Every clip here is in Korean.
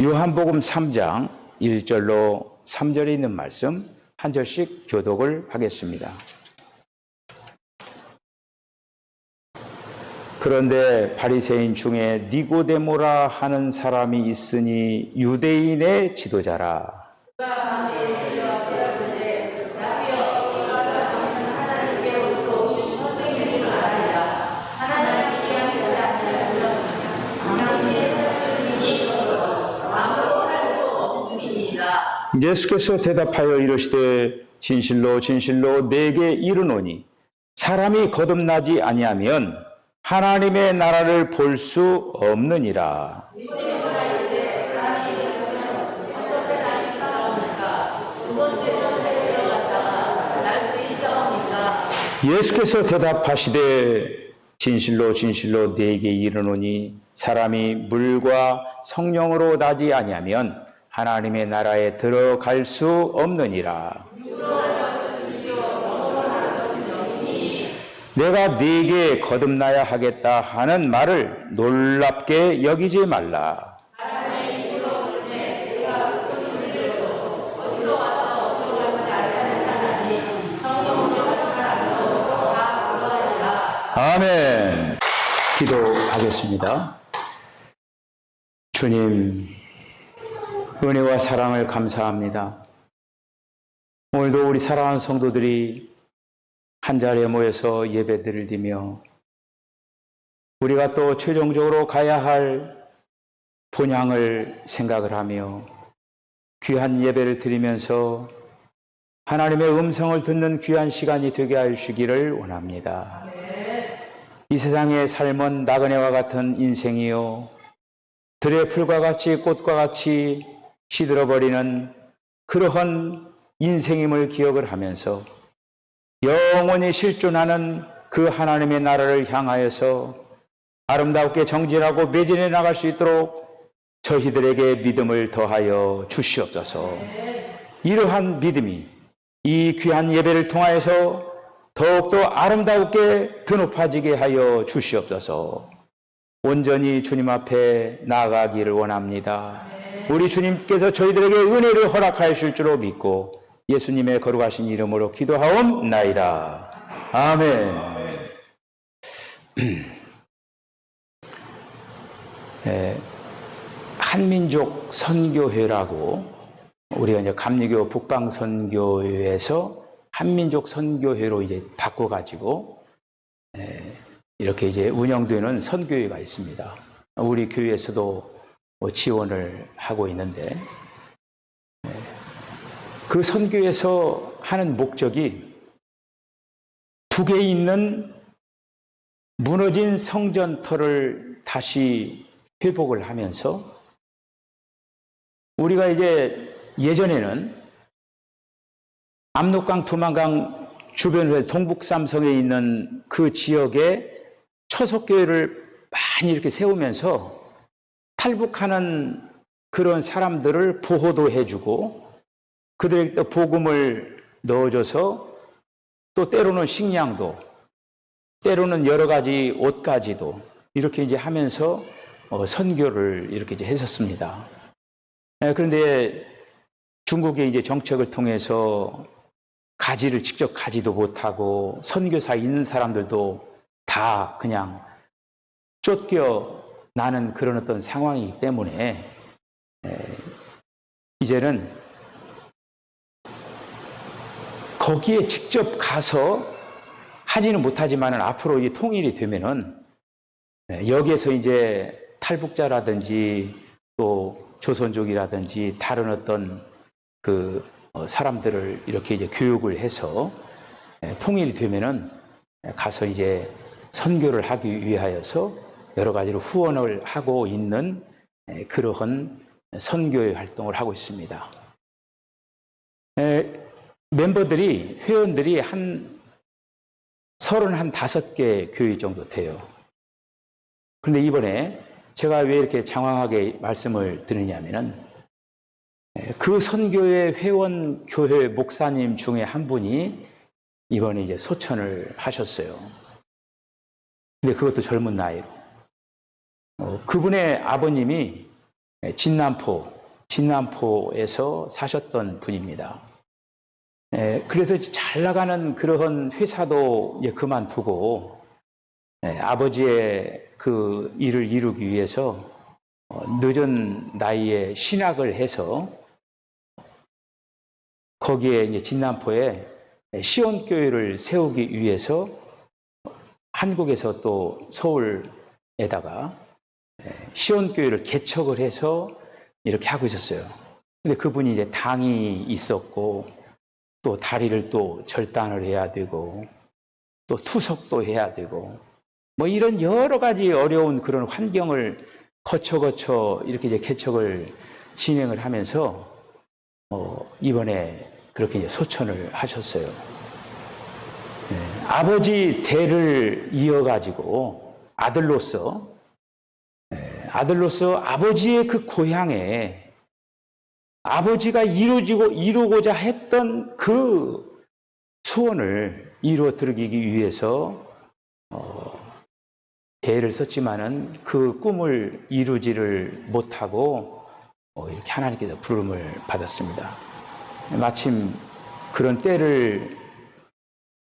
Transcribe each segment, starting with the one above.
요한복음 3장 1절로 3절에 있는 말씀 한 절씩 교독을 하겠습니다. 그런데 바리새인 중에 니고데모라 하는 사람이 있으니 유대인의 지도자라. 예수께서 대답하여 이르시되 진실로 진실로 내게 이르노니 사람이 거듭나지 아니하면 하나님의 나라를 볼 수 없느니라. 예수께서 대답하시되 진실로 진실로 내게 이르노니 사람이 물과 성령으로 나지 아니하면 하나님의 나라에 들어갈 수 없느니라. 내가 네게 거듭나야 하겠다 하는 말을 놀랍게 여기지 말라. 아멘. 기도하겠습니다. 주님, 은혜와 사랑을 감사합니다. 오늘도 우리 사랑하는 성도들이 한자리에 모여서 예배드릴 드리며 우리가 또 최종적으로 가야 할 본향을 생각을 하며 귀한 예배를 드리면서 하나님의 음성을 듣는 귀한 시간이 되게 하시기를 원합니다. 이 세상의 삶은 나그네와 같은 인생이요 들의 풀과 같이 꽃과 같이 시들어버리는 그러한 인생임을 기억을 하면서 영원히 실존하는 그 하나님의 나라를 향하여서 아름답게 정진하고 매진해 나갈 수 있도록 저희들에게 믿음을 더하여 주시옵소서. 이러한 믿음이 이 귀한 예배를 통하여서 더욱더 아름답게 드높아지게 하여 주시옵소서. 온전히 주님 앞에 나아가기를 원합니다. 우리 주님께서 저희들에게 은혜를 허락하실 줄로 믿고 예수님의 거룩하신 이름으로 기도하옵나이다. 아멘. 한민족 선교회라고 우리가 이제 감리교 북방선교회에서 한민족 선교회로 이제 바꿔가지고 이렇게 이제 운영되는 선교회가 있습니다. 우리 교회에서도 지원을 하고 있는데 그 선교에서 하는 목적이 북에 있는 무너진 성전터를 다시 회복을 하면서 우리가 이제 예전에는 압록강, 두만강 주변에 동북삼성에 있는 그 지역에 초속교회를 많이 이렇게 세우면서 탈북하는 그런 사람들을 보호도 해주고 그들에게 복음을 넣어줘서 또 때로는 식량도 때로는 여러 가지 옷가지도 이렇게 이제 하면서 선교를 이렇게 이제 했었습니다. 그런데 중국의 이제 정책을 통해서 가지를 직접 가지도 못하고 선교사에 있는 사람들도 다 그냥 쫓겨나는 그런 어떤 상황이기 때문에 이제는 거기에 직접 가서 하지는 못하지만 앞으로 이 통일이 되면은 여기에서 이제 탈북자라든지 또 조선족이라든지 다른 어떤 그 사람들을 이렇게 이제 교육을 해서 통일이 되면은 가서 이제 선교를 하기 위하여서 여러 가지로 후원을 하고 있는 그러한 선교의 활동을 하고 있습니다. 멤버들이, 회원들이 한 35개 교회 정도 돼요. 그런데 이번에 제가 왜 이렇게 장황하게 말씀을 드리냐면은 그 선교회 회원 교회 목사님 중에 한 분이 이번에 이제 소천을 하셨어요. 근데 그것도 젊은 나이로. 그분의 아버님이 진남포 진남포에서 사셨던 분입니다. 그래서 잘 나가는 그러한 회사도 그만두고 아버지의 그 일을 이루기 위해서 늦은 나이에 신학을 해서 거기에 이제 진남포에 시온교회를 세우기 위해서 한국에서 또 서울에다가 시온교회를 개척을 해서 이렇게 하고 있었어요. 근데 그분이 이제 당이 있었고 또 다리를 또 절단을 해야 되고 또 투석도 해야 되고 뭐 이런 여러 가지 어려운 그런 환경을 거쳐 이렇게 이제 개척을 진행을 하면서 이번에 그렇게 이제 소천을 하셨어요. 아버지 대를 이어가지고 아들로서 아버지의 그 고향에 아버지가 이루고자 했던 그 소원을 이루어 드리기 위해서 애를 썼지만은 그 꿈을 이루지를 못하고 이렇게 하나님께서 부름을 받았습니다. 마침 그런 때를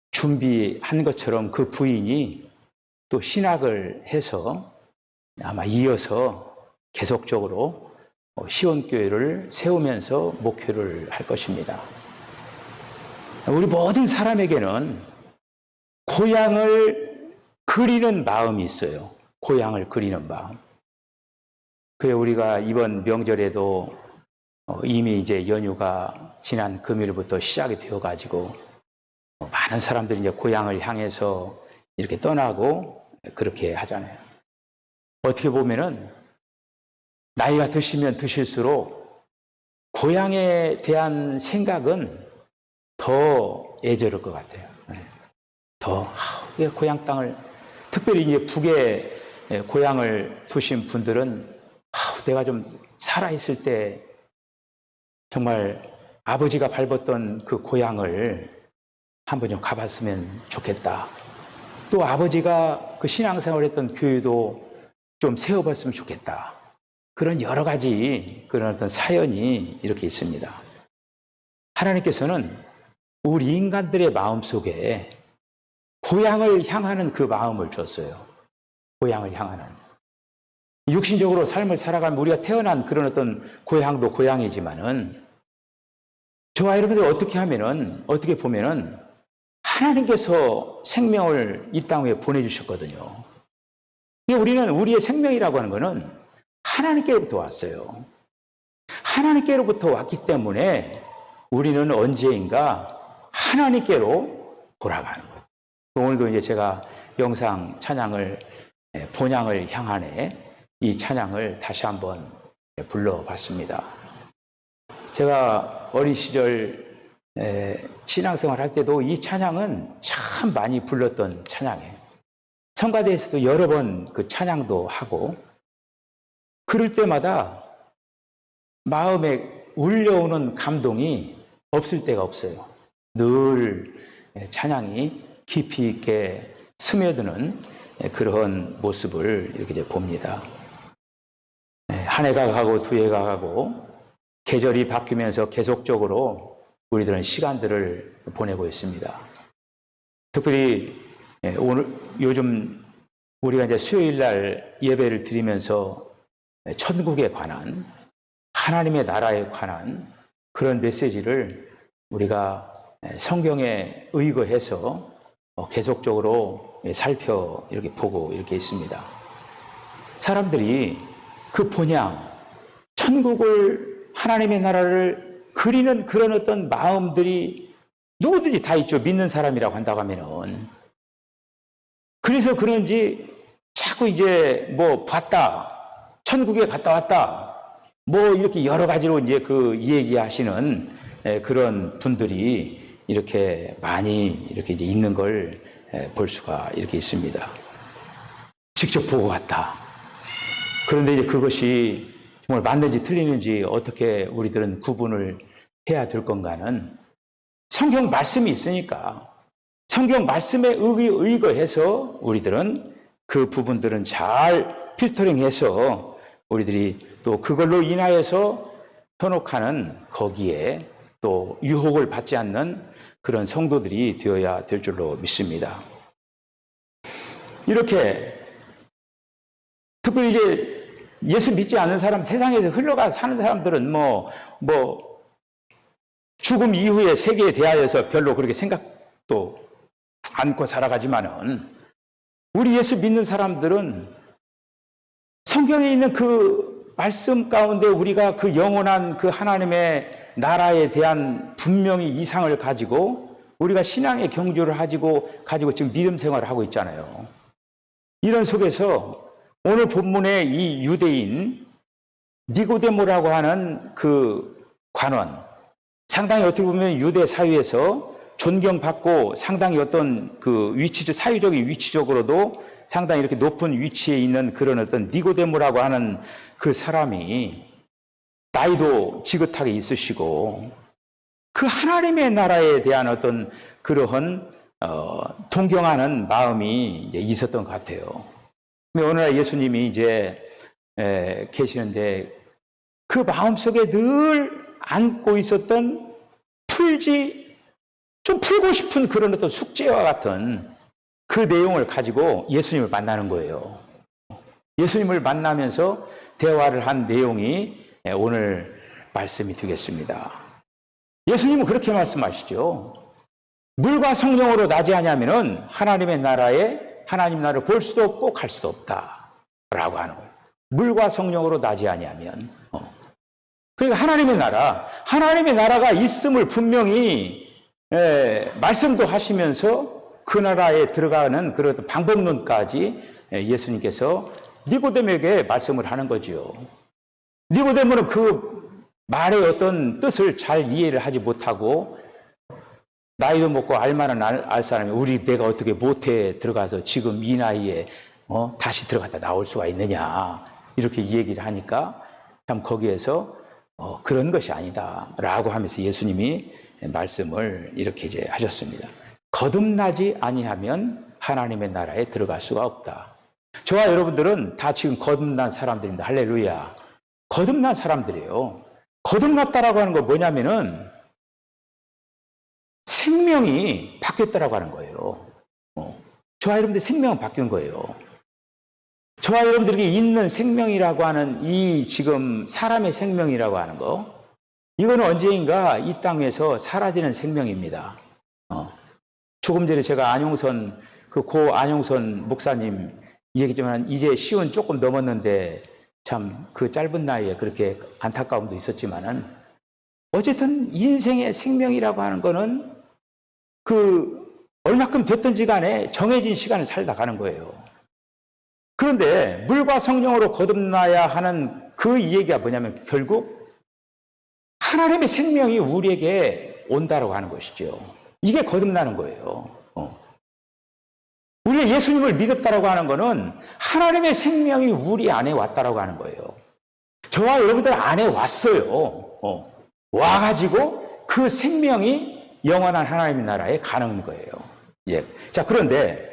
준비한 것처럼 그 부인이 또 신학을 해서 아마 이어서 계속적으로 시온교회를 세우면서 목회를 할 것입니다. 우리 모든 사람에게는 고향을 그리는 마음이 있어요. 고향을 그리는 마음. 그래 우리가 이번 명절에도 이미 이제 연휴가 지난 금요일부터 시작이 되어가지고 많은 사람들이 이제 고향을 향해서 이렇게 떠나고 그렇게 하잖아요. 어떻게 보면은 나이가 드시면 드실수록 고향에 대한 생각은 더 애절할 것 같아요. 더 고향 땅을 특별히 이제 북에 고향을 두신 분들은 내가 좀 살아있을 때 정말 아버지가 밟았던 그 고향을 한번 좀 가봤으면 좋겠다. 또 아버지가 그 신앙생활을 했던 교회도 좀 세워봤으면 좋겠다. 그런 여러 가지 그런 어떤 사연이 이렇게 있습니다. 하나님께서는 우리 인간들의 마음속에 고향을 향하는 그 마음을 줬어요. 고향을 향하는. 육신적으로 삶을 살아가면 우리가 태어난 그런 어떤 고향도 고향이지만은 저와 여러분들 어떻게 보면은 하나님께서 생명을 이 땅에 보내주셨거든요. 우리는 우리의 생명이라고 하는 것은 하나님께로부터 왔어요. 하나님께로부터 왔기 때문에 우리는 언제인가 하나님께로 돌아가는 거예요. 오늘도 이제 제가 영상 찬양을 본향을 향하네 이 찬양을 다시 한번 불러봤습니다. 제가 어린 시절 신앙생활 할 때도 이 찬양은 참 많이 불렀던 찬양이에요. 성가대에서도 여러 번 그 찬양도 하고 그럴 때마다 마음에 울려오는 감동이 없을 때가 없어요. 늘 찬양이 깊이 있게 스며드는 그런 모습을 이렇게 이제 봅니다. 한 해가 가고 두 해가 가고 계절이 바뀌면서 계속적으로 우리들은 시간들을 보내고 있습니다. 특별히 요즘 우리가 이제 수요일 날 예배를 드리면서 천국에 관한 하나님의 나라에 관한 그런 메시지를 우리가 성경에 의거해서 계속적으로 살펴 이렇게 보고 이렇게 있습니다. 사람들이 그 본향, 천국을 하나님의 나라를 그리는 그런 어떤 마음들이 누구든지 다 있죠. 믿는 사람이라고 한다고 하면은. 그래서 그런지 자꾸 이제 뭐 봤다, 천국에 갔다 왔다, 뭐 이렇게 여러 가지로 이제 그 얘기하시는 그런 분들이 이렇게 많이 이렇게 이제 있는 걸 볼 수가 이렇게 있습니다. 직접 보고 갔다. 그런데 이제 그것이 정말 맞는지 틀리는지 어떻게 우리들은 구분을 해야 될 건가는 성경 말씀이 있으니까 성경 말씀에 의거해서 우리들은 그 부분들은 잘 필터링해서 우리들이 또 그걸로 인하여서 현혹하는 거기에 또 유혹을 받지 않는 그런 성도들이 되어야 될 줄로 믿습니다. 이렇게 특별히 이제 예수 믿지 않는 사람, 세상에서 흘러가 사는 사람들은 뭐 죽음 이후의 세계에 대하여서 별로 그렇게 생각도 않고 살아가지만은 우리 예수 믿는 사람들은 성경에 있는 그 말씀 가운데 우리가 그 영원한 그 하나님의 나라에 대한 분명히 이상을 가지고 우리가 신앙의 경주를 가지고 지금 믿음 생활을 하고 있잖아요. 이런 속에서 오늘 본문의 이 유대인 니고데모라고 하는 그 관원, 상당히 어떻게 보면 유대 사회에서 존경받고 상당히 어떤 그 사회적인 위치적으로도 상당히 이렇게 높은 위치에 있는 그런 어떤 니고데모라고 하는 그 사람이 나이도 지긋하게 있으시고 그 하나님의 나라에 대한 어떤 그러한 동경하는 마음이 이제 있었던 것 같아요. 근데 오늘날 예수님이 이제 계시는데 그 마음속에 늘 안고 있었던 좀 풀고 싶은 그런 어떤 숙제와 같은 그 내용을 가지고 예수님을 만나는 거예요. 예수님을 만나면서 대화를 한 내용이 오늘 말씀이 되겠습니다. 예수님은 그렇게 말씀하시죠. 물과 성령으로 나지 아니하면은 하나님 나라를 볼 수도 없고 갈 수도 없다 라고 하는 거예요. 물과 성령으로 나지 아니하면 그러니까 하나님의 나라가 있음을 분명히 말씀도 하시면서 그 나라에 들어가는 그런 방법론까지 예수님께서 니고데모에게 말씀을 하는 거지요. 니고데모는 그 말의 어떤 뜻을 잘 이해를 하지 못하고 나이도 먹고 알만한 알 사람이 내가 어떻게 모태에 들어가서 지금 이 나이에 다시 들어갔다 나올 수가 있느냐 이렇게 얘기를 하니까 참 거기에서 그런 것이 아니다 라고 하면서 예수님이 말씀을 이렇게 이제 하셨습니다. 거듭나지 아니하면 하나님의 나라에 들어갈 수가 없다. 저와 여러분들은 다 지금 거듭난 사람들입니다. 할렐루야. 거듭난 사람들이에요. 거듭났다라고 하는 거 뭐냐면은 생명이 바뀌었다라고 하는 거예요. 저와 여러분들 생명은 바뀐 거예요. 저와 여러분들에게 있는 생명이라고 하는 이 지금 사람의 생명이라고 하는 거, 이거는 언제인가 이 땅에서 사라지는 생명입니다. 조금 전에 제가 안용선 목사님 얘기했지만 이제 시운 조금 넘었는데 참 그 짧은 나이에 그렇게 안타까움도 있었지만은 어쨌든 인생의 생명이라고 하는 거는 그 얼마큼 됐든지 간에 정해진 시간을 살다 가는 거예요. 그런데 물과 성령으로 거듭나야 하는 그 얘기가 뭐냐면 결국 하나님의 생명이 우리에게 온다라고 하는 것이죠. 이게 거듭나는 거예요. 우리가 예수님을 믿었다라고 하는 것은 하나님의 생명이 우리 안에 왔다라고 하는 거예요. 저와 여러분들 안에 왔어요. 와가지고 그 생명이 영원한 하나님의 나라에 가는 거예요. 예. 자, 그런데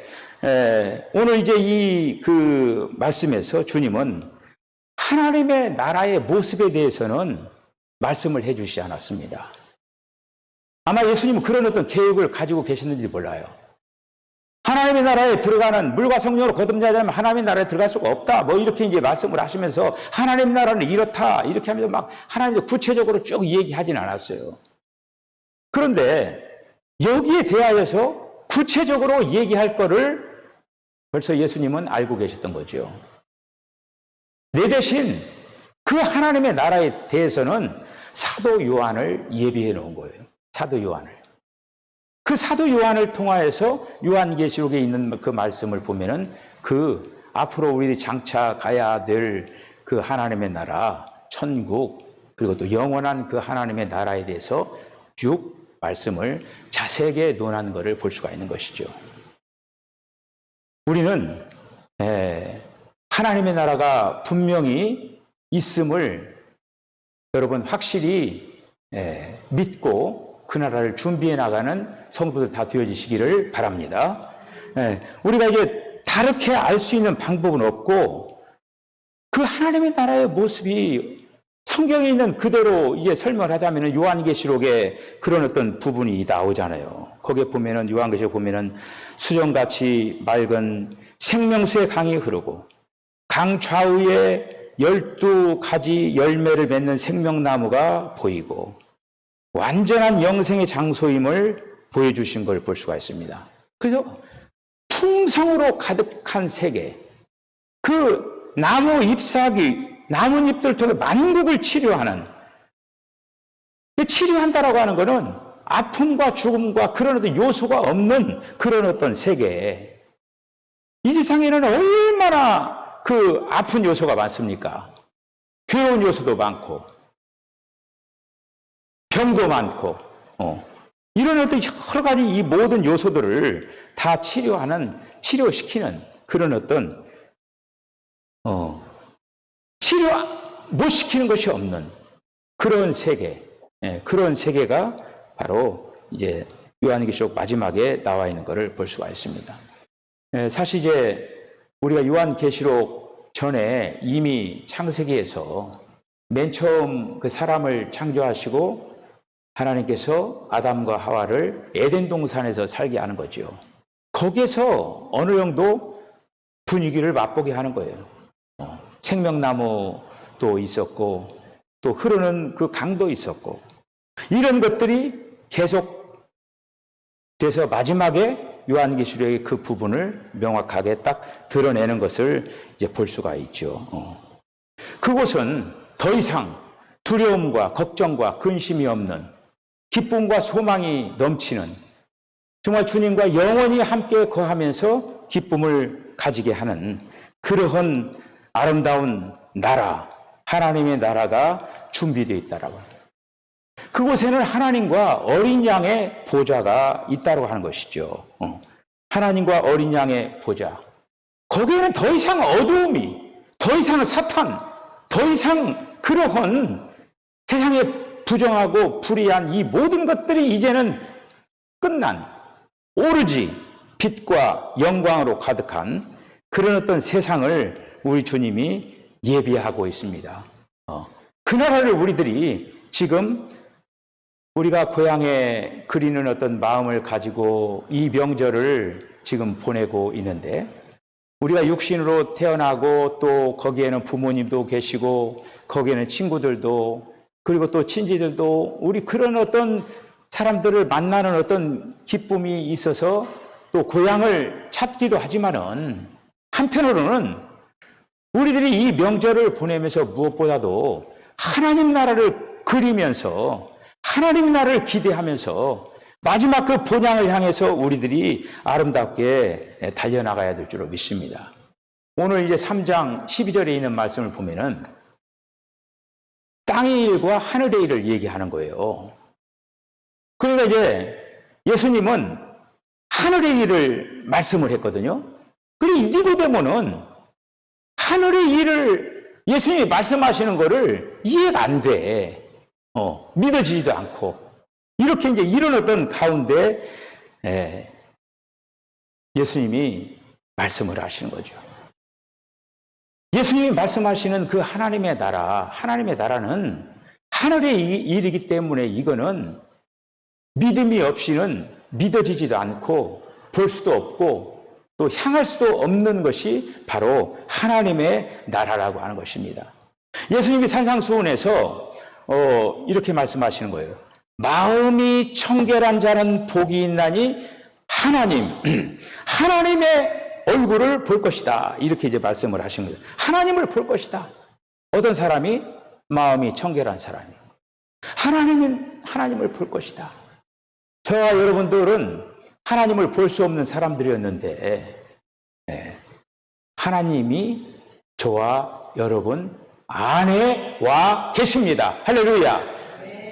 오늘 이제 그 말씀에서 주님은 하나님의 나라의 모습에 대해서는 말씀을 해주시지 않았습니다. 아마 예수님은 그런 어떤 계획을 가지고 계셨는지 몰라요. 하나님의 나라에 들어가는 물과 성령으로 거듭나지 않으면 하나님의 나라에 들어갈 수가 없다. 뭐 이렇게 이제 말씀을 하시면서 하나님의 나라는 이렇다. 이렇게 하면서 막 하나님도 구체적으로 쭉 얘기하진 않았어요. 그런데 여기에 대하여서 구체적으로 얘기할 거를 벌써 예수님은 알고 계셨던 거죠. 내 대신 그 하나님의 나라에 대해서는 사도 요한을 예비해 놓은 거예요. 사도 요한을. 그 사도 요한을 통하여서 요한계시록에 있는 그 말씀을 보면은 그 앞으로 우리들이 장차 가야 될 그 하나님의 나라, 천국, 그리고 또 영원한 그 하나님의 나라에 대해서 쭉 말씀을 자세하게 논한 것을 볼 수가 있는 것이죠. 우리는 하나님의 나라가 분명히 있음을 여러분 확실히 믿고 그 나라를 준비해 나가는 성도들 다 되어지시기를 바랍니다. 우리가 이제 다르게 알 수 있는 방법은 없고 그 하나님의 나라의 모습이 성경에 있는 그대로 이제 설명을 하자면 요한계시록에 그런 어떤 부분이 나오잖아요. 거기에 보면은 요한계시록 보면은 수정같이 맑은 생명수의 강이 흐르고 강 좌우에 12가지 열매를 맺는 생명나무가 보이고 완전한 영생의 장소임을 보여주신 걸 볼 수가 있습니다. 그래서 풍성으로 가득한 세계, 그 나무 잎사귀, 나뭇잎들 통해 만국을 치료하는, 치료한다라고 하는 것은 아픔과 죽음과 그런 어떤 요소가 없는 그런 어떤 세계. 이 세상에는 얼마나 그 아픈 요소가 많습니까? 괴로운 요소도 많고, 병도 많고, 이런 어떤 여러 가지 이 모든 요소들을 다 치료시키는 그런 어떤, 치료 못 시키는 것이 없는 그런 세계, 그런 세계가 바로 이제 요한계시록 마지막에 나와 있는 것을 볼 수가 있습니다. 사실 이제 우리가 요한계시록 전에 이미 창세기에서 맨 처음 그 사람을 창조하시고 하나님께서 아담과 하와를 에덴 동산에서 살게 하는 거죠. 거기에서 어느 정도 분위기를 맛보게 하는 거예요. 생명나무도 있었고 또 흐르는 그 강도 있었고 이런 것들이 계속 돼서 마지막에 요한계시록의 그 부분을 명확하게 딱 드러내는 것을 이제 볼 수가 있죠. 그곳은 더 이상 두려움과 걱정과 근심이 없는 기쁨과 소망이 넘치는 정말 주님과 영원히 함께 거하면서 기쁨을 가지게 하는 그러한 아름다운 나라, 하나님의 나라가 준비되어 있다라고 합니다. 그곳에는 하나님과 어린 양의 보좌가 있다고 하는 것이죠. 하나님과 어린 양의 보좌. 거기에는 더 이상 어두움이, 더 이상 사탄, 더 이상 그러한 세상에 부정하고 불의한 이 모든 것들이 이제는 끝난 오로지 빛과 영광으로 가득한 그런 어떤 세상을 우리 주님이 예비하고 있습니다. 그 나라를 우리들이 지금 우리가 고향에 그리는 어떤 마음을 가지고 이 명절을 지금 보내고 있는데 우리가 육신으로 태어나고 또 거기에는 부모님도 계시고 거기에는 친구들도 그리고 또 친지들도 우리 그런 어떤 사람들을 만나는 어떤 기쁨이 있어서 또 고향을 찾기도 하지만은 한편으로는 우리들이 이 명절을 보내면서 무엇보다도 하나님 나라를 그리면서 하나님 나라를 기대하면서 마지막 그 본향을 향해서 우리들이 아름답게 달려나가야 될 줄로 믿습니다. 오늘 이제 3장 12절에 있는 말씀을 보면은 땅의 일과 하늘의 일을 얘기하는 거예요. 그러니까 이제 예수님은 하늘의 일을 말씀을 했거든요. 그리고 이거 되면은 하늘의 일을 예수님이 말씀하시는 거를 이해가 안 돼. 믿어지지도 않고. 이렇게 이제 이런 어떤 가운데 예수님이 말씀을 하시는 거죠. 예수님이 말씀하시는 그 하나님의 나라는 하늘의 일이기 때문에 이거는 믿음이 없이는 믿어지지도 않고 볼 수도 없고 또 향할 수도 없는 것이 바로 하나님의 나라라고 하는 것입니다. 예수님이 산상수훈에서 이렇게 말씀하시는 거예요. 마음이 청결한 자는 복이 있나니 하나님의 얼굴을 볼 것이다. 이렇게 이제 말씀을 하신 거예요. 하나님을 볼 것이다. 어떤 사람이 마음이 청결한 사람이 하나님을 볼 것이다. 저와 여러분들은 하나님을 볼 수 없는 사람들이었는데 하나님이 저와 여러분 안에 와 계십니다. 할렐루야.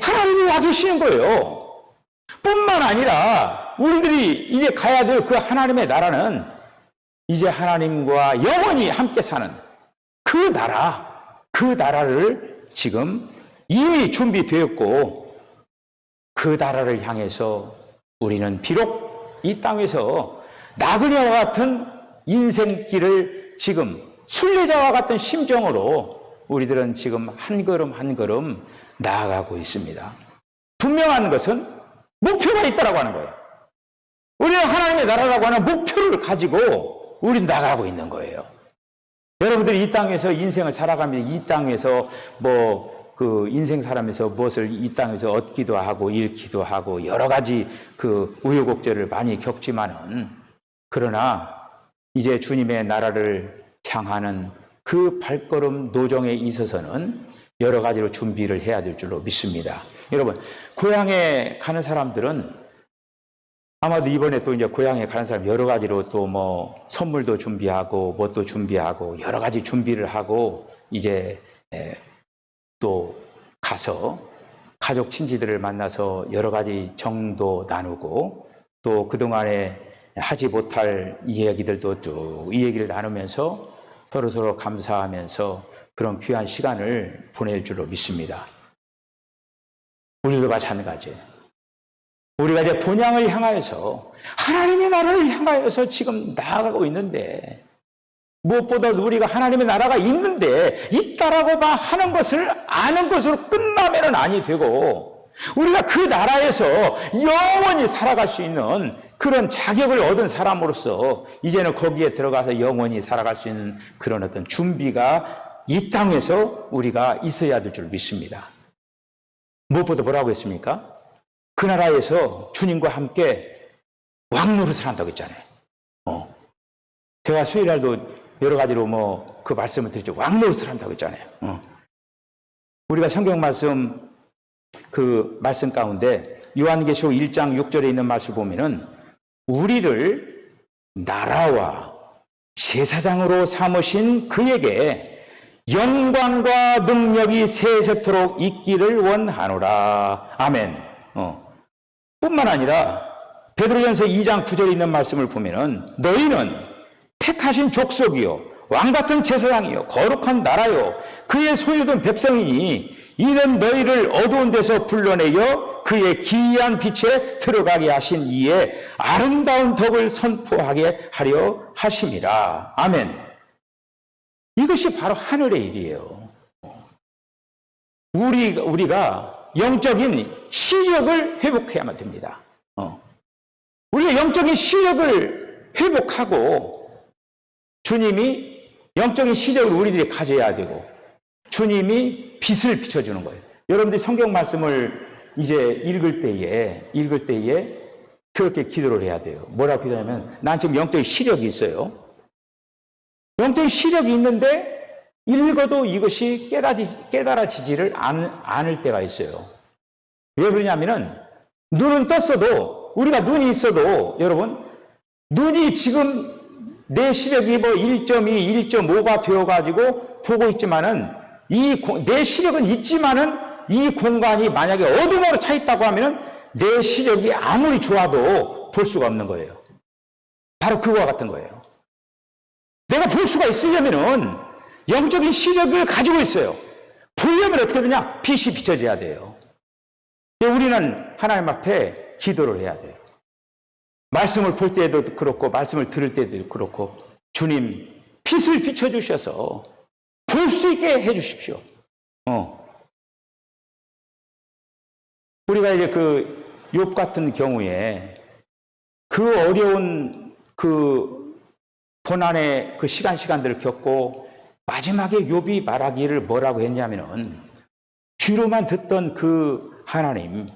하나님이 와 계시는 거예요. 뿐만 아니라 우리들이 이제 가야 될 그 하나님의 나라는 이제 하나님과 영원히 함께 사는 그 나라를 지금 이미 준비되었고 그 나라를 향해서 우리는 비록 이 땅에서 나그네와 같은 인생길을 지금 순례자와 같은 심정으로 우리들은 지금 한 걸음 한 걸음 나아가고 있습니다. 분명한 것은 목표가 있다라고 하는 거예요. 우리는 하나님의 나라라고 하는 목표를 가지고 우리는 나가고 있는 거예요. 여러분들이 이 땅에서 인생을 살아가면서 이 땅에서 그 인생 살아면서 무엇을 이 땅에서 얻기도 하고 잃기도 하고 여러 가지 그 우여곡절을 많이 겪지만은, 그러나 이제 주님의 나라를 향하는 그 발걸음 노정에 있어서는 여러 가지로 준비를 해야 될 줄로 믿습니다. 여러분, 고향에 가는 사람들은 아마도 이번에 또 이제 고향에 가는 사람 여러 가지로 또 선물도 준비하고 뭣도 준비하고 여러 가지 준비를 하고 이제 또 가서 가족 친지들을 만나서 여러 가지 정도 나누고 또 그동안에 하지 못할 이야기들도 쭉 이 얘기를 나누면서 서로 감사하면서 그런 귀한 시간을 보낼 줄로 믿습니다. 우리도 마찬가지예요. 우리가 이제 본향을 향하여서 하나님의 나라를 향하여서 지금 나아가고 있는데, 무엇보다 우리가 하나님의 나라가 있는데 있다라고 하는 것을 아는 것으로 끝나면은 아니 되고, 우리가 그 나라에서 영원히 살아갈 수 있는 그런 자격을 얻은 사람으로서 이제는 거기에 들어가서 영원히 살아갈 수 있는 그런 어떤 준비가 이 땅에서 우리가 있어야 될 줄 믿습니다. 무엇보다 뭐라고 했습니까? 그 나라에서 주님과 함께 왕노릇을 한다고 했잖아요. 제가 수요일날도 여러 가지로 그 말씀을 드렸죠. 왕노릇을 한다고 했잖아요. 우리가 성경 말씀 그 말씀 가운데 요한계시록 1장 6절에 있는 말씀 보면은 우리를 나라와 제사장으로 삼으신 그에게 영광과 능력이 세세토록 있기를 원하노라. 아멘. 뿐만 아니라 베드로전서 2장 9절에 있는 말씀을 보면은 너희는 택하신 족속이요 왕같은 제사장이요 거룩한 나라요 그의 소유된 백성이니 이는 너희를 어두운 데서 불러내어 그의 기이한 빛에 들어가게 하신 이의 아름다운 덕을 선포하게 하려 하심이라. 아멘. 이것이 바로 하늘의 일이에요. 우리가 영적인 시력을 회복해야만 됩니다. 우리가 영적인 시력을 회복하고 주님이 영적인 시력을 우리들이 가져야 되고 주님이 빛을 비춰주는 거예요. 여러분들이 성경 말씀을 이제 읽을 때에 그렇게 기도를 해야 돼요. 뭐라고 기도하냐면 난 지금 영적인 시력이 있어요. 영적인 시력이 있는데 읽어도 이것이 깨달아지지를 않을 때가 있어요. 왜 그러냐면은 눈은 떴어도 우리가 눈이 있어도 여러분 눈이 지금 내 시력이 1.2, 1.5가 되어가지고 보고 있지만은 내 시력은 있지만은 이 공간이 만약에 어둠으로 차 있다고 하면은 내 시력이 아무리 좋아도 볼 수가 없는 거예요. 바로 그거와 같은 거예요. 내가 볼 수가 있으려면은 영적인 시력을 가지고 있어요. 보려면 어떻게 되냐? 빛이 비춰져야 돼요. 우리는 하나님 앞에 기도를 해야 돼요. 말씀을 볼 때도 그렇고 말씀을 들을 때도 그렇고 주님 빛을 비춰주셔서 볼 수 있게 해주십시오. 우리가 이제 그 욥 같은 경우에 그 어려운 그 고난의 그 시간들을 겪고 마지막에 욥이 말하기를 뭐라고 했냐면은 귀로만 듣던 그 하나님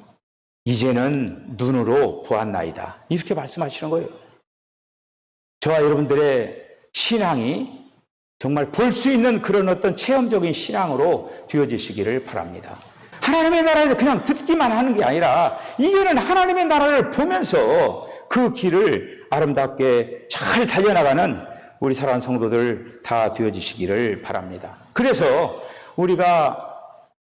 이제는 눈으로 보았나이다. 이렇게 말씀하시는 거예요. 저와 여러분들의 신앙이 정말 볼 수 있는 그런 어떤 체험적인 신앙으로 되어지시기를 바랍니다. 하나님의 나라에서 그냥 듣기만 하는 게 아니라 이제는 하나님의 나라를 보면서 그 길을 아름답게 잘 달려나가는 우리 사랑하는 성도들 다 되어지시기를 바랍니다. 그래서 우리가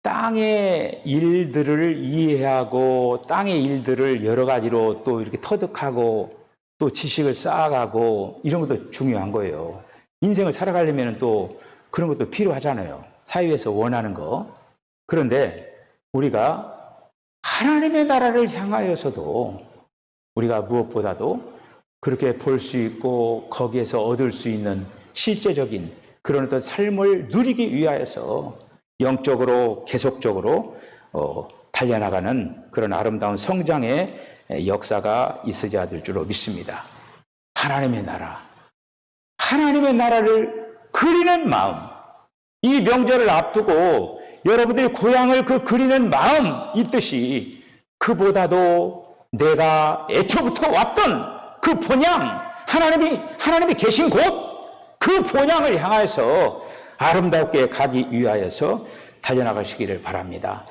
땅의 일들을 이해하고 땅의 일들을 여러 가지로 또 이렇게 터득하고 또 지식을 쌓아가고 이런 것도 중요한 거예요. 인생을 살아가려면 또 그런 것도 필요하잖아요. 사회에서 원하는 거. 그런데 우리가 하나님의 나라를 향하여서도 우리가 무엇보다도 그렇게 볼 수 있고 거기에서 얻을 수 있는 실제적인 그런 어떤 삶을 누리기 위하여서 영적으로 계속적으로 달려나가는 그런 아름다운 성장의 역사가 있어야 될 줄로 믿습니다. 하나님의 나라, 하나님의 나라를 그리는 마음, 이 명절을 앞두고 여러분들이 고향을 그 그리는 마음 있듯이 그보다도 내가 애초부터 왔던 그 본향, 하나님이 계신 곳, 그 본향을 향해서 아름답게 가기 위하여서 달려나가시기를 바랍니다.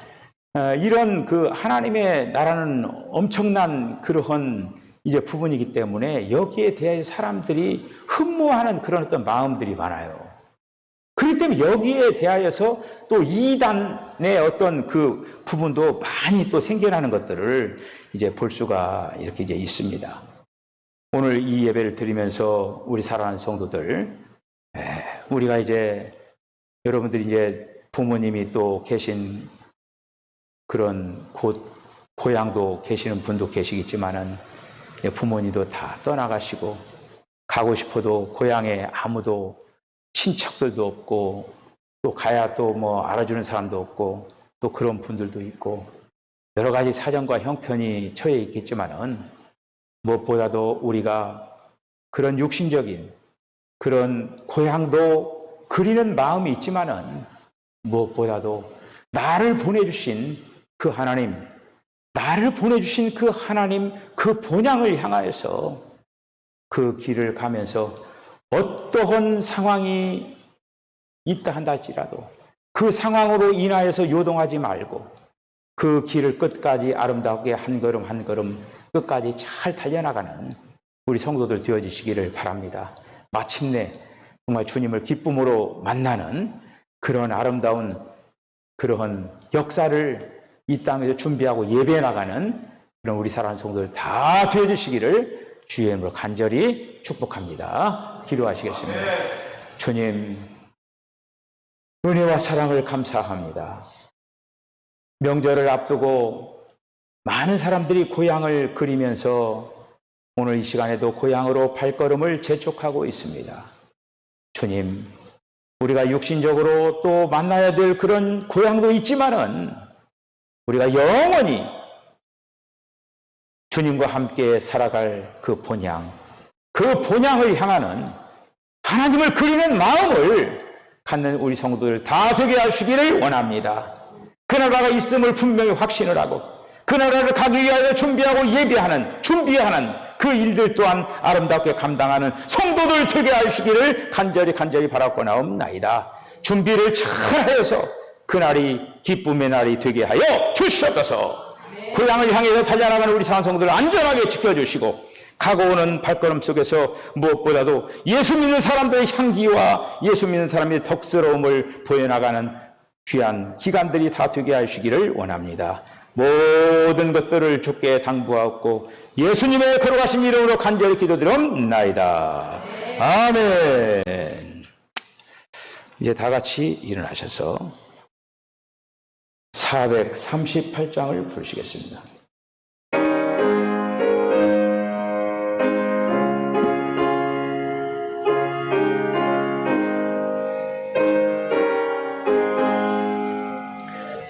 이런 그 하나님의 나라는 엄청난 그러한 이제 부분이기 때문에 여기에 대해 사람들이 흠모하는 그런 어떤 마음들이 많아요. 그렇기 때문에 여기에 대하여서 또 이단의 어떤 그 부분도 많이 또 생겨나는 것들을 이제 볼 수가 이렇게 이제 있습니다. 오늘 이 예배를 드리면서 우리 사랑하는 성도들, 우리가 이제 여러분들이 이제 부모님이 또 계신 그런 곳, 고향도 계시는 분도 계시겠지만은 부모님도 다 떠나가시고 가고 싶어도 고향에 아무도 친척들도 없고 또 가야 또 뭐 알아주는 사람도 없고 또 그런 분들도 있고 여러 가지 사정과 형편이 처해 있겠지만은 무엇보다도 우리가 그런 육신적인 그런 고향도 그리는 마음이 있지만은 무엇보다도 나를 보내주신 그 하나님, 나를 보내주신 그 하나님, 그 본향을 향하여서 그 길을 가면서 어떠한 상황이 있다 한다 할지라도 그 상황으로 인하여서 요동하지 말고 그 길을 끝까지 아름답게 한 걸음 한 걸음 끝까지 잘 달려나가는 우리 성도들 되어지시기를 바랍니다. 마침내 정말 주님을 기쁨으로 만나는 그런 아름다운 그러한 역사를 이 땅에서 준비하고 예배해 나가는 그런 우리 사랑하는 성도들 다 되어주시기를 주의 이름으로 간절히 축복합니다. 기도하시겠습니다. 주님, 은혜와 사랑을 감사합니다. 명절을 앞두고 많은 사람들이 고향을 그리면서 오늘 이 시간에도 고향으로 발걸음을 재촉하고 있습니다. 주님, 우리가 육신적으로 또 만나야 될 그런 고향도 있지만은 우리가 영원히 주님과 함께 살아갈 그 본향, 그 본향을 향하는 하나님을 그리는 마음을 갖는 우리 성도들 다 되게 하시기를 원합니다. 그 나라가 있음을 분명히 확신을 하고 그 나라를 가기 위하여 준비하는 그 일들 또한 아름답게 감당하는 성도들 되게 하시기를 간절히 바라고나옵나이다. 준비를 잘하여서 그날이 기쁨의 날이 되게 하여 주시옵소서. 고향을 향해서 달려나가는 우리 사랑성도를 안전하게 지켜주시고 가고 오는 발걸음 속에서 무엇보다도 예수 믿는 사람들의 향기와 예수 믿는 사람의 덕스러움을 보여나가는 귀한 기간들이 다 되게 하시기를 원합니다. 모든 것들을 주께 당부하고 예수님의 걸어가신 이름으로 간절히 기도드리옵나이다. 아멘. 이제 다 같이 일어나셔서 438장을 부르시겠습니다.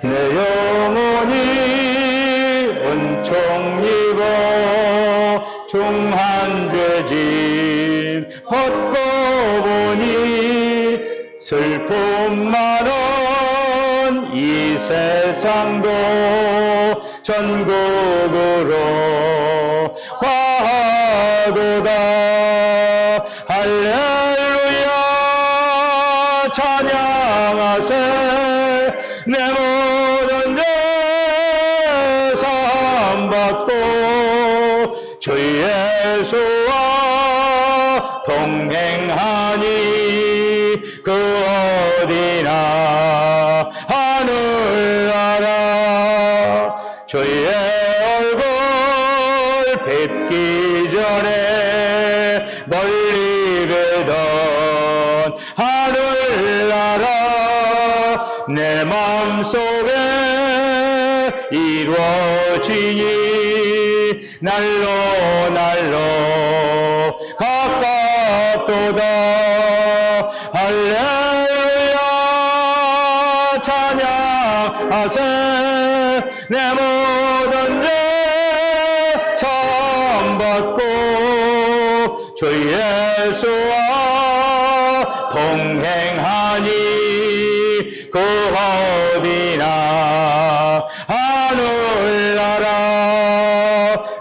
내 영혼이 은총 입어 중한 죄짐 벗고 보니 슬픔 많은 이 세상도 전국으로 화하도다. 할렐루야 찬양하세. 내 모든 죄 사함받고 주 예수와 동행하니 그 어디나 하늘나라 주의 얼굴 뵙기 전에 멀리 뵈던 하늘나라 내 마음속에 이루어지니 날로 가깝도다. 할렐루야 내 모든 죄 처음받고 주 예수와 동행하니 그 어디나 하늘나라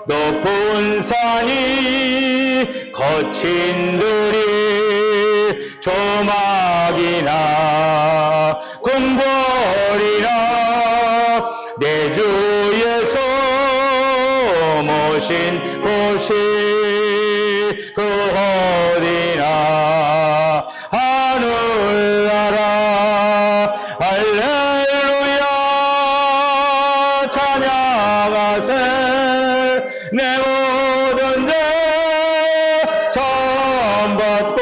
높은 산이 거친 들이 조막이나 궁궐이나 내 주에서 모신 곳이 그 어디나 하늘나라 할렐루야 찬양하세 내 모든 죄 처음받고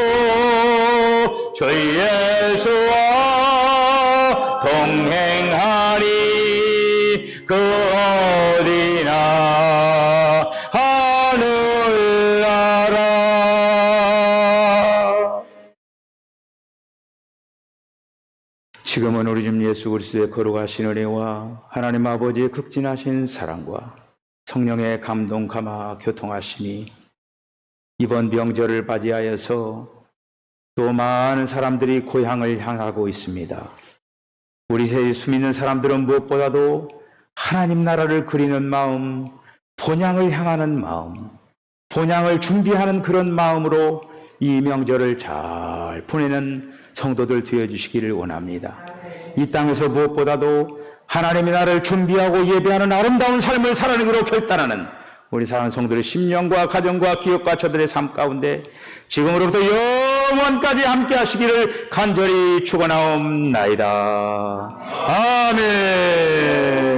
주 예수와 동행하니 그 어디나 하늘나라. 지금은 우리 주 예수 그리스도의 거룩하신 은혜와 하나님 아버지의 극진하신 사랑과 성령의 감동 감화 교통하심이 이번 명절을 맞이하여서 또 많은 사람들이 고향을 향하고 있습니다. 우리 예수 믿는 사람들은 무엇보다도 하나님 나라를 그리는 마음, 본향을 향하는 마음, 본향을 준비하는 그런 마음으로 이 명절을 잘 보내는 성도들 되어주시기를 원합니다. 이 땅에서 무엇보다도 하나님의 나라를 준비하고 예배하는 아름다운 삶을 살아내기로 결단하는 우리 사랑하는 성도들의 심령과 가정과 기업과 저들의 삶 가운데 지금으로부터 영원까지 함께 하시기를 간절히 축원하옵나이다. 아멘.